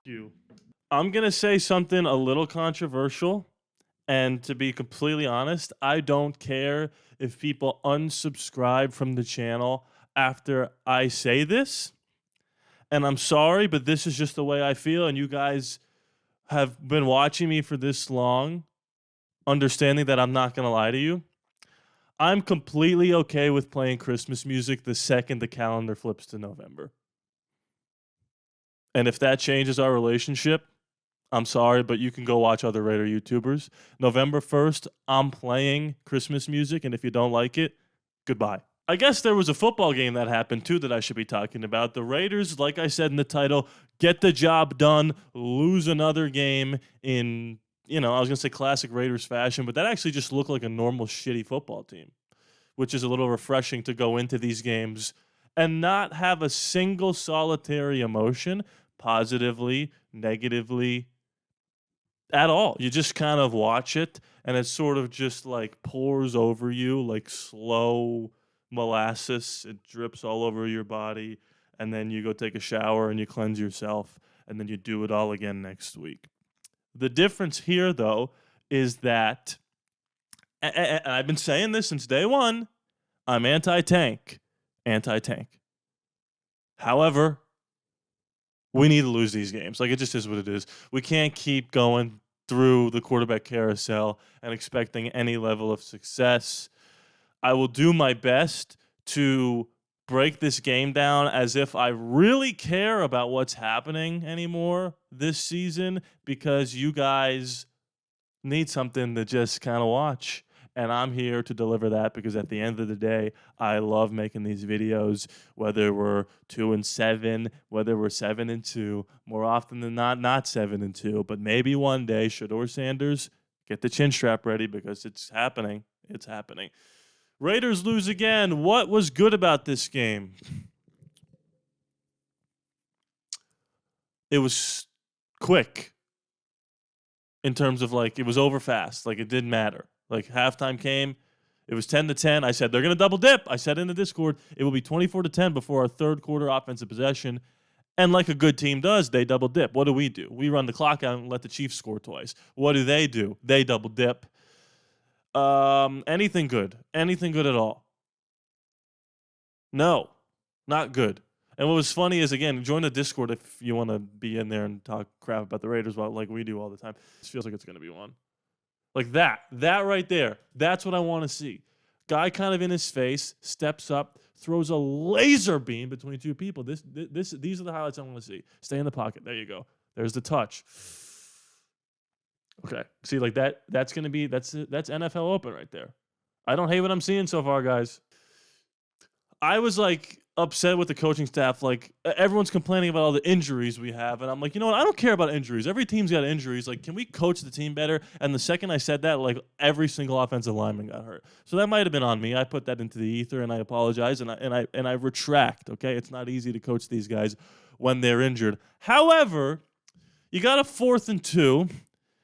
You. I'm going to say something a little controversial. And to be completely honest, I don't care if people unsubscribe from the channel after I say this. And I'm sorry, but this is just the way I feel. And you guys have been watching me for this long, understanding that I'm not going to lie to you. I'm completely okay with playing Christmas music the second the calendar flips to November. And if that changes our relationship, I'm sorry, but you can go watch other Raider YouTubers. November 1st, I'm playing Christmas music, and if you don't like it, goodbye. I guess there was a football game that happened, too, that I should be talking about. The Raiders, like I said in the title, get the job done, lose another game in, I was going to say classic Raiders fashion, but that actually just looked like a normal shitty football team, which is a little refreshing to go into these games and not have a single solitary emotion, positively, negatively, at all. You just kind of watch it, and it sort of just like pours over you like slow molasses. It drips all over your body, and then you go take a shower and you cleanse yourself, and then you do it all again next week. The difference here, though, is that, and I've been saying this since day one, I'm anti-tank. However, we need to lose these games. Like, it just is what it is. We can't keep going through the quarterback carousel and expecting any level of success. I will do my best to break this game down as if I really care about what's happening anymore this season, because you guys need something to just kind of watch. And I'm here to deliver that, because at the end of the day, I love making these videos, whether we're 2-7, whether we're 7-2, more often than not 7-2. But maybe one day, Shedeur Sanders, get the chin strap ready, because it's happening. It's happening. Raiders lose again. What was good about this game? It was quick in terms of, like, it was over fast. Like, it didn't matter. Like, halftime came, it was 10-10. I said, they're going to double dip. I said in the Discord, it will be 24-10 before our third quarter offensive possession. And like a good team does, they double dip. What do? We run the clock out and let the Chiefs score twice. What do? They double dip. Anything good? Anything good at all? No, not good. And what was funny is, again, join the Discord if you want to be in there and talk crap about the Raiders like we do all the time. This feels like it's going to be one. Like that right there, that's what I want to see. Guy kind of in his face, steps up, throws a laser beam between two people. These are the highlights I want to see. Stay in the pocket. There you go. There's the touch. Okay. See, like that's NFL open right there. I don't hate what I'm seeing so far, guys. I was like upset with the coaching staff. Like, everyone's complaining about all the injuries we have, and I'm like, you know what? I don't care about injuries. Every team's got injuries. Like, can we coach the team better? And the second I said that, like, every single offensive lineman got hurt. So that might have been on me. I put that into the ether, and I apologize, and I retract. Okay, it's not easy to coach these guys when they're injured. However, you got a 4th and 2.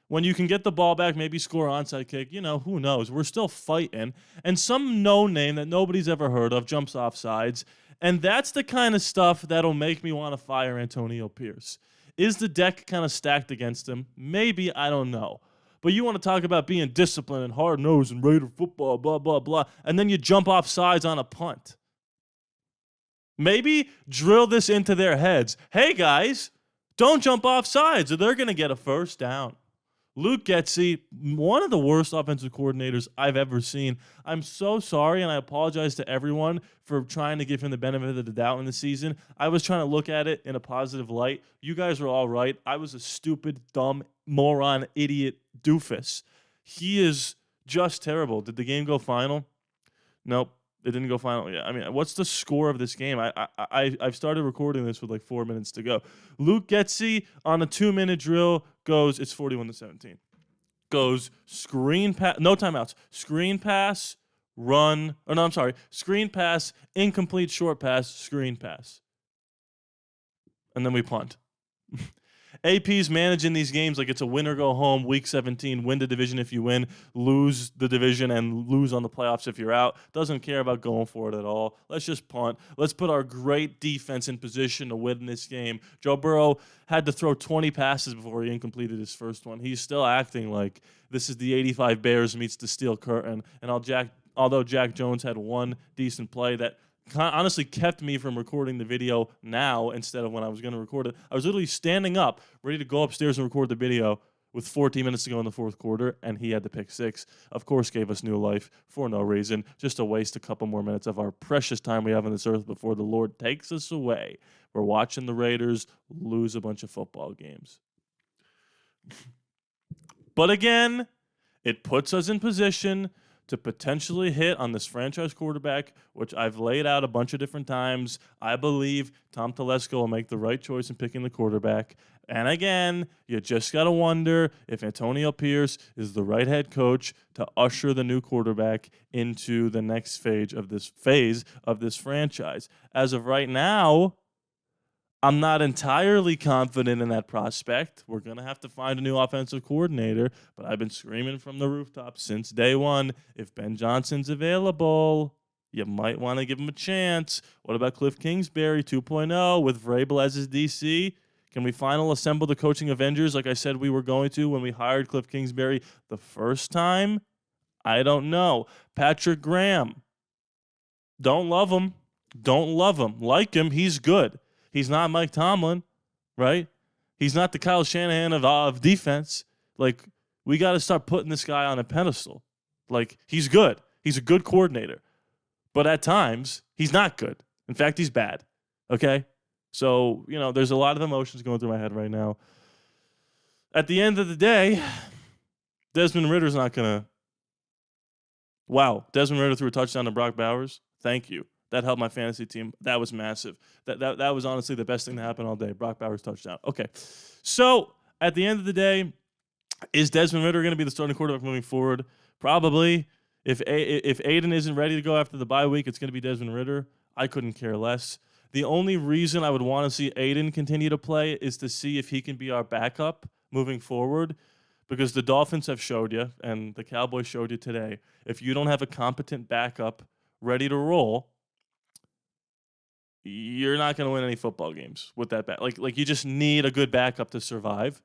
When you can get the ball back, maybe score an onside kick, who knows? We're still fighting. And some no-name that nobody's ever heard of jumps off sides. And that's the kind of stuff that'll make me want to fire Antonio Pierce. Is the deck kind of stacked against him? Maybe, I don't know. But you want to talk about being disciplined and hard-nosed and Raider football, blah, blah, blah, and then you jump off sides on a punt. Maybe drill this into their heads. Hey, guys, don't jump off sides or they're going to get a first down. Luke Getsy, one of the worst offensive coordinators I've ever seen. I'm so sorry, and I apologize to everyone for trying to give him the benefit of the doubt in the season. I was trying to look at it in a positive light. You guys were all right. I was a stupid, dumb, moron, idiot doofus. He is just terrible. Did the game go final? Nope. It didn't go final yet. I mean, what's the score of this game? I've started recording this with like 4 minutes to go. Luke Getsy on a 2-minute drill goes, it's 41-17. Goes screen pass, no timeouts. Screen pass, run, or no, I'm sorry. Screen pass, incomplete short pass, screen pass. And then we punt. AP's managing these games like it's a win or go home. Week 17, win the division if you win, lose the division and lose on the playoffs if you're out. Doesn't care about going for it at all. Let's just punt. Let's put our great defense in position to win this game. Joe Burrow had to throw 20 passes before he incompleted his first one. He's still acting like this is the 85 Bears meets the Steel Curtain. And although Jack Jones had one decent play that honestly kept me from recording the video now instead of when I was going to record it. I was literally standing up, ready to go upstairs and record the video with 14 minutes to go in the fourth quarter, and he had to pick six. Of course, gave us new life for no reason, just to waste a couple more minutes of our precious time we have on this earth before the Lord takes us away. We're watching the Raiders lose a bunch of football games. But again, it puts us in position to potentially hit on this franchise quarterback, which I've laid out a bunch of different times. I believe Tom Telesco will make the right choice in picking the quarterback. And again, you just got to wonder if Antonio Pierce is the right head coach to usher the new quarterback into the next phase of this franchise. As of right now, I'm not entirely confident in that prospect. We're going to have to find a new offensive coordinator, but I've been screaming from the rooftop since day one, if Ben Johnson's available, you might want to give him a chance. What about Cliff Kingsbury 2.0 with Vrabel as his DC? Can we finally assemble the coaching Avengers like I said we were going to when we hired Cliff Kingsbury the first time? I don't know. Patrick Graham. Don't love him. Don't love him. Like him, he's good. He's not Mike Tomlin, right? He's not the Kyle Shanahan of defense. Like, we got to start putting this guy on a pedestal. Like, he's good. He's a good coordinator. But at times, he's not good. In fact, he's bad, okay? So, there's a lot of emotions going through my head right now. At the end of the day, Desmond Ritter's not going to... Wow, Desmond Ridder threw a touchdown to Brock Bowers. Thank you. That helped my fantasy team. That was massive. That was honestly the best thing to happen all day. Brock Bowers touchdown. Okay. So, at the end of the day, is Desmond Ridder going to be the starting quarterback moving forward? Probably. If Aiden isn't ready to go after the bye week, it's going to be Desmond Ridder. I couldn't care less. The only reason I would want to see Aiden continue to play is to see if he can be our backup moving forward, because the Dolphins have showed you, and the Cowboys showed you today, if you don't have a competent backup ready to roll, you're not going to win any football games with that back. Like you just need a good backup to survive.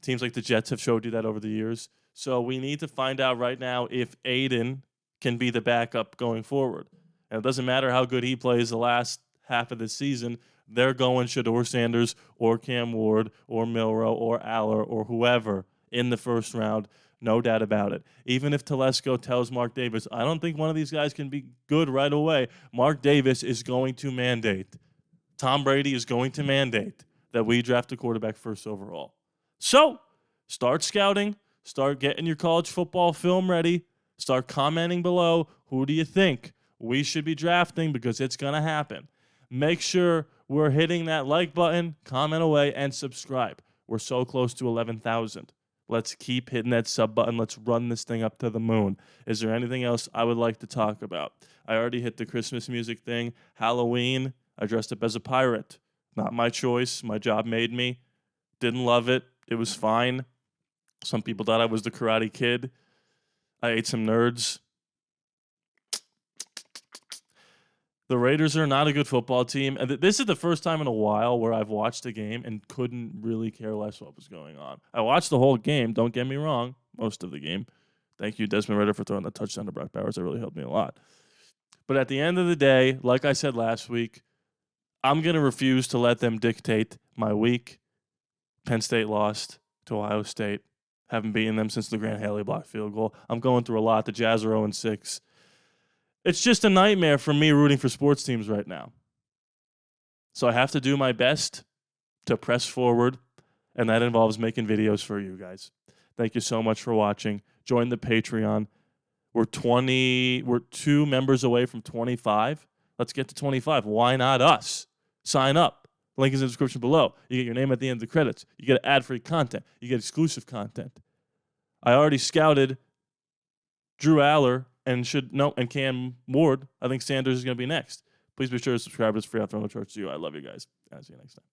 Teams like the Jets have showed you that over the years. So we need to find out right now if Aiden can be the backup going forward. And it doesn't matter how good he plays the last half of the season. They're going Shedeur Sanders or Cam Ward or Milroe or Aller or whoever in the first round. No doubt about it. Even if Telesco tells Mark Davis, I don't think one of these guys can be good right away, Mark Davis is going to mandate, Tom Brady is going to mandate that we draft a quarterback first overall. So, start scouting, start getting your college football film ready, start commenting below, who do you think we should be drafting, because it's going to happen. Make sure we're hitting that like button, comment away, and subscribe. We're so close to 11,000. Let's keep hitting that sub button. Let's run this thing up to the moon. Is there anything else I would like to talk about? I already hit the Christmas music thing. Halloween, I dressed up as a pirate. Not my choice. My job made me. Didn't love it. It was fine. Some people thought I was the Karate Kid. I ate some nerds. The Raiders are not a good football team. And this is the first time in a while where I've watched a game and couldn't really care less what was going on. I watched the whole game, don't get me wrong, most of the game. Thank you, Desmond Ridder, for throwing the touchdown to Brock Bowers. That really helped me a lot. But at the end of the day, like I said last week, I'm going to refuse to let them dictate my week. Penn State lost to Ohio State. Haven't beaten them since the Grant Haley block field goal. I'm going through a lot. The Jazz are 0-6. It's just a nightmare for me rooting for sports teams right now. So I have to do my best to press forward, and that involves making videos for you guys. Thank you so much for watching. Join the Patreon. We're 2 members away from 25. Let's get to 25. Why not us? Sign up. Link is in the description below. You get your name at the end of the credits. You get ad-free content. You get exclusive content. I already scouted Drew Aller and Cam Ward. I think Sanders is going to be next. Please be sure to subscribe. It's free. I'll throw no charge to you. I love you guys. I'll see you next time.